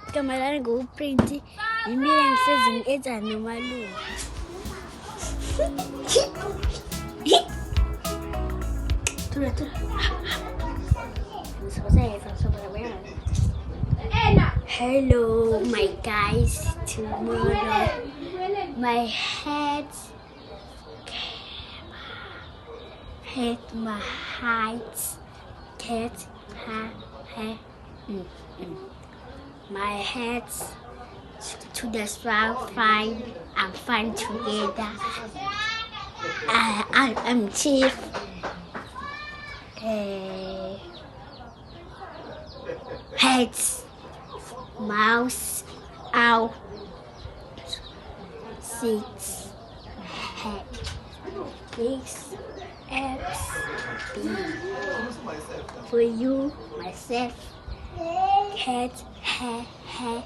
igama lami nguPrint, yimina ngihlezi ngi-enza nomalume. Hello, my guys. Tomorrow, my my height, my head to the swell fine and fun together. I'm Chief. Heads, mouse, owl, 6, head, 6, X, B. For you, myself, cat, hair,